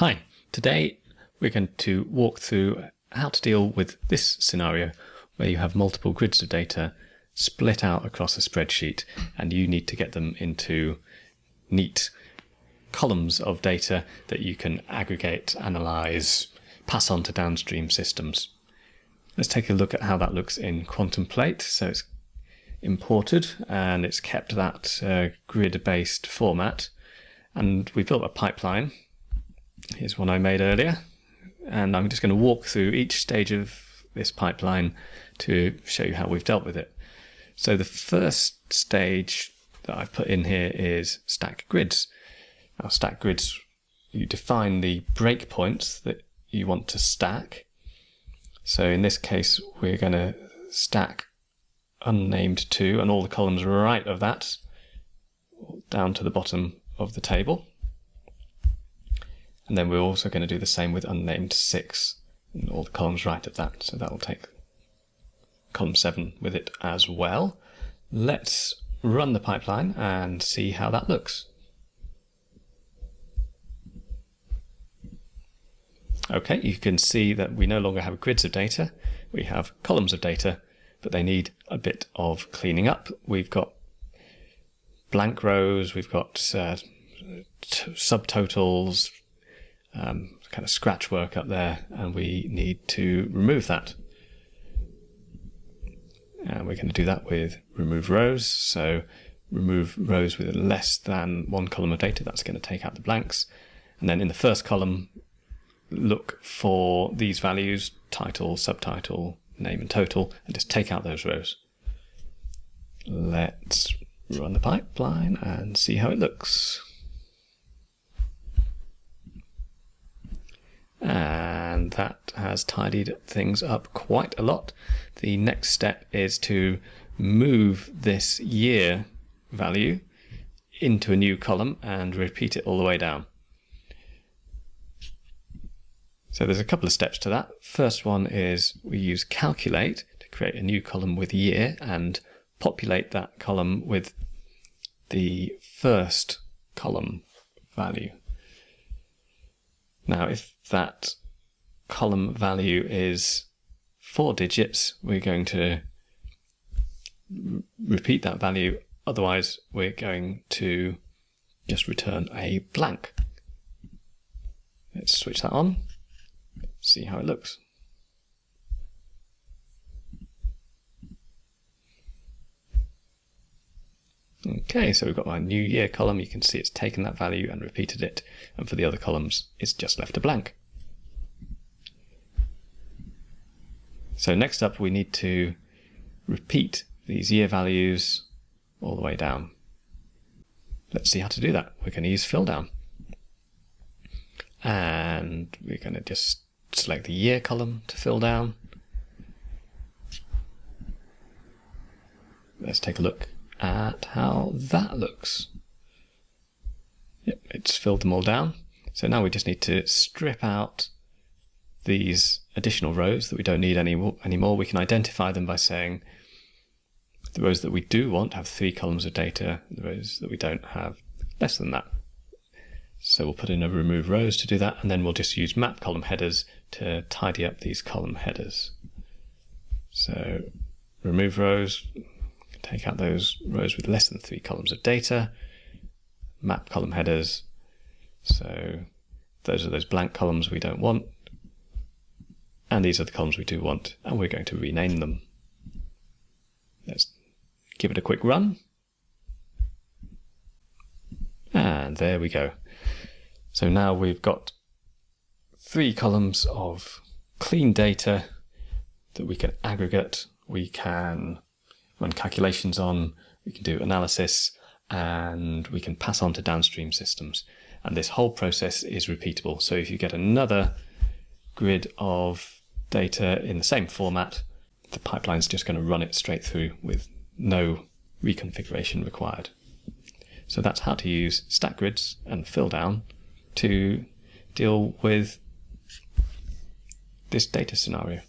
Hi, today we're going to walk through how to deal with this scenario where you have multiple grids of data split out across a spreadsheet and you need to get them into neat columns of data that you can aggregate, analyze, pass on to downstream systems. Let's take a look at how that looks in Contemplate. So it's imported and it's kept that grid-based format, and we built a pipeline. Here's one I made earlier, and I'm just going to walk through each stage of this pipeline to show you how we've dealt with it. So the first stage that I've put in here is stack grids. Now, stack grids, you define the breakpoints that you want to stack. So in this case, we're going to stack unnamed 2 and all the columns right of that down to the bottom of the table. And then we're also going to do the same with unnamed 6 and all the columns right of that. So that will take column 7 with it as well. Let's run the pipeline and see how that looks. Okay, you can see that we no longer have grids of data. We have columns of data, but they need a bit of cleaning up. We've got blank rows, we've got subtotals, kind of scratch work up there, and we need to remove that. And we're going to do that with remove rows. So remove rows with less than one column of data. That's going to take out the blanks. And then in the first column, look for these values, title, subtitle, name and total, and just take out those rows. Let's run the pipeline and see how it looks. And that has tidied things up quite a lot. The next step is to move this year value into a new column and repeat it all the way down. So there's a couple of steps to that. First one is we use calculate to create a new column with year and populate that column with the first column value. Now, if that column value is 4 digits, we're going to repeat that value. Otherwise, we're going to just return a blank. Let's switch that on, see how it looks. Okay, so we've got our new year column. You can see it's taken that value and repeated it, and for the other columns it's just left a blank. So next up we need to repeat these year values all the way down. Let's see how to do that. We're going to use fill down, and we're going to just select the year column to fill down. Let's take a look at how that looks. Yep, it's filled them all down. So now we just need to strip out these additional rows that we don't need anymore. We can identify them by saying the rows that we do want have 3 columns of data, the rows that we don't have less than that. So we'll put in a remove rows to do that, and then we'll just use map column headers to tidy up these column headers. So remove rows, take out those rows with less than 3 columns of data, map column headers. So those are those blank columns we don't want, and these are the columns we do want, and we're going to rename them. Let's give it a quick run. And there we go. So now we've got 3 columns of clean data that we can aggregate, we can run calculations on, we can do analysis, and we can pass on to downstream systems. And this whole process is repeatable. So if you get another grid of data in the same format, the pipeline's just going to run it straight through with no reconfiguration required. So that's how to use stack grids and fill down to deal with this data scenario.